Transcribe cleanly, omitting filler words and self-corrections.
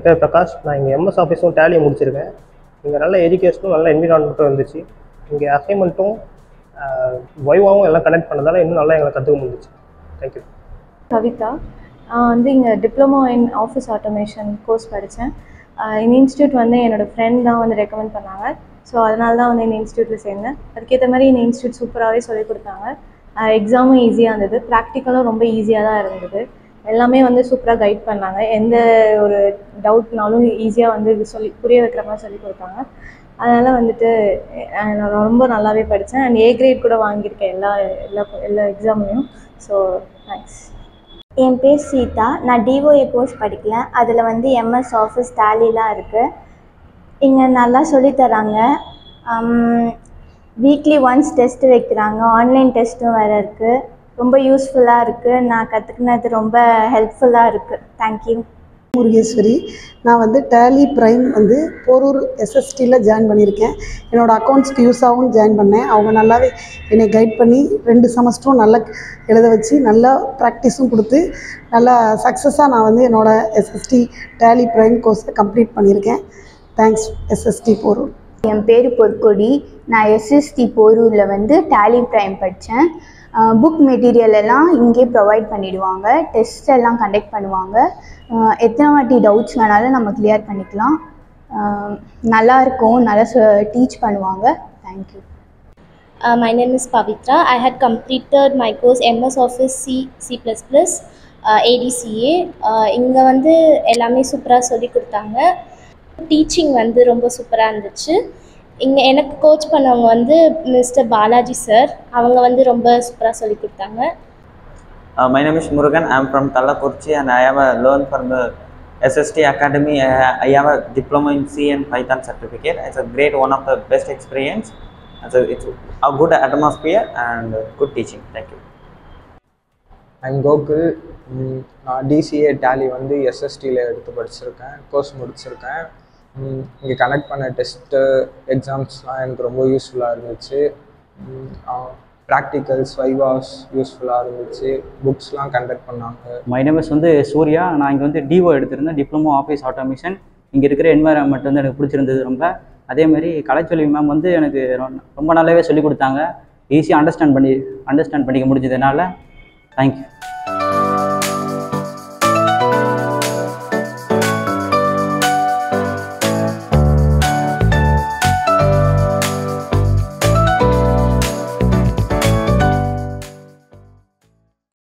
பேர் பிரகாஷ். நான் இங்கே எம்எஸ் ஆஃபீஸும் டேலியும் முடிச்சிருக்கேன். இங்கே நல்ல எஜுகேஷனும் நல்ல என்விரான்மெண்ட்டும் இருந்துச்சு. இங்கே அசைன்மெண்ட்டும் வைவாவும் எல்லாம் கனெக்ட் பண்ணதால் இன்னும் நல்லா எங்களை கற்றுக்க முடிஞ்சிச்சு. தேங்க்யூ. கவிதா. நான் வந்து இங்கே diploma in office automation course படித்தேன். இந்த இன்ஸ்டியூட் வந்து என்னோடய ஃப்ரெண்ட் தான் வந்து ரெக்கமெண்ட் பண்ணாங்க. ஸோ அதனால தான் வந்து இந்த இன்ஸ்டியூட்டில் சேர்ந்தேன். அதுக்கேற்ற மாதிரி இந்த இன்ஸ்டியூட் சூப்பராகவே சொல்லிக் கொடுத்தாங்க. எக்ஸாமும் ஈஸியாக இருந்தது, ப்ராக்டிக்கலும் ரொம்ப ஈஸியாக தான் இருந்தது. எல்லாமே வந்து சூப்பராக கைட் பண்ணாங்க. எந்த ஒரு டவுட்னாலும் ஈஸியாக வந்து புரிய வைக்கிற மாதிரி சொல்லி கொடுத்தாங்க. அதனால் வந்துட்டு நான் ரொம்ப நல்லாவே படித்தேன். அண்ட் ஏ கிரேட் கூட வாங்கியிருக்கேன் எல்லா எக்ஸாம்லேயும். So thanks. என் பேர் சீதா. நான் டிஓஏ கோர்ஸ் படிக்கல. அதில் வந்து எம்எஸ் ஆஃபீஸ் டேலிலாம் இருக்குது. இங்கே நல்லா சொல்லித்தராங்க. வீக்லி ஒன்ஸ் டெஸ்ட்டு வைக்கிறாங்க. ஆன்லைன் டெஸ்ட்டும் வேறு இருக்குது. ரொம்ப யூஸ்ஃபுல்லாக இருக்குது. நான் கற்றுக்கினது ரொம்ப ஹெல்ப்ஃபுல்லாக இருக்குது. தேங்க்யூ. முருகேஸ்வரி. நான் வந்து டேலி ப்ரைம் வந்து போரூர் எஸ்எஸ்டியில் ஜாயின் பண்ணியிருக்கேன். என்னோடய அக்கௌண்ட்ஸ்க்கு யூஸாகவும் ஜாயின் பண்ணேன். அவங்க நல்லாவே என்னை கைட் பண்ணி 2 செமஸ்டரும் நல்லா எழுத வச்சு நல்லா ப்ராக்டிஸும் கொடுத்து நல்லா சக்ஸஸாக நான் வந்து என்னோடய எஸ்எஸ்டி டேலி ப்ரைம் கோர்ஸை கம்ப்ளீட் பண்ணியிருக்கேன். Thanks S S T Porur. என் பேர் பொற்கொடி. நான் எஸ்எஸ்டி போரூரில் வந்து டேலி ப்ரைம் படித்தேன். புக் மெட்டீரியல் எல்லாம் இங்கே ப்ரொவைட் பண்ணிவிடுவாங்க. டெஸ்ட் எல்லாம் கண்டக்ட் பண்ணுவாங்க. எத்தனை வாட்டி டவுட்ஸ் வேணாலும் நம்ம கிளியர் பண்ணிக்கலாம். நல்லாயிருக்கும். நல்லா டீச் பண்ணுவாங்க. Thank you. My name is Pavitra. I had completed my course MS Office C++, ADCA. இங்கே வந்து எல்லாமே சூப்பராக சொல்லி கொடுத்தாங்க. டீச்சிங் வந்து ரொம்ப சூப்பராக இருந்துச்சு. இங்கே எனக்கு கோச் பண்ணவங்க வந்து மிஸ்டர் பாலாஜி சார். அவங்க வந்து ரொம்ப சூப்பராக சொல்லி கொடுத்தாங்க. My name is Murugan. I am from Kallakurichi and I have learned from the SST Academy. I have a diploma in C and Python certificate. It's a great, one of the best experience. It's a good atmosphere and good teaching. Thank you. I'm Gokul. நான் TCA tally வந்து எஸ்எஸ்டியில் எடுத்து படிச்சிருக்கேன், course முடிச்சிருக்கேன். இங்கே connect பண்ண test எக்ஸாம்ஸ்லாம் எனக்கு ரொம்ப யூஸ்ஃபுல்லாக இருந்துச்சு. ப்ராக்டிக்கல்ஸ் வைவாஸ் யூஸ்ஃபுல்லாக இருந்துச்சு. புக்ஸ்லாம் கண்டக்ட் பண்ணாங்க. மை நேம் இஸ் வந்து சூர்யா. நான் இங்கே வந்து டிஓ எடுத்திருந்தேன், டிப்ளமோ ஆஃபீஸ் ஆட்டோமேஷன். இங்கே இருக்கிற என்வாயர்மெண்ட் வந்து எனக்கு பிடிச்சிருந்தது ரொம்ப. அதேமாதிரி கலைச்சொல்லி மேம் வந்து எனக்கு ரொம்ப நல்லாவே சொல்லிக் கொடுத்தாங்க. ஈஸியாக அண்டர்ஸ்டாண்ட் பண்ணிக்க முடிஞ்சதுனால தேங்க்யூ.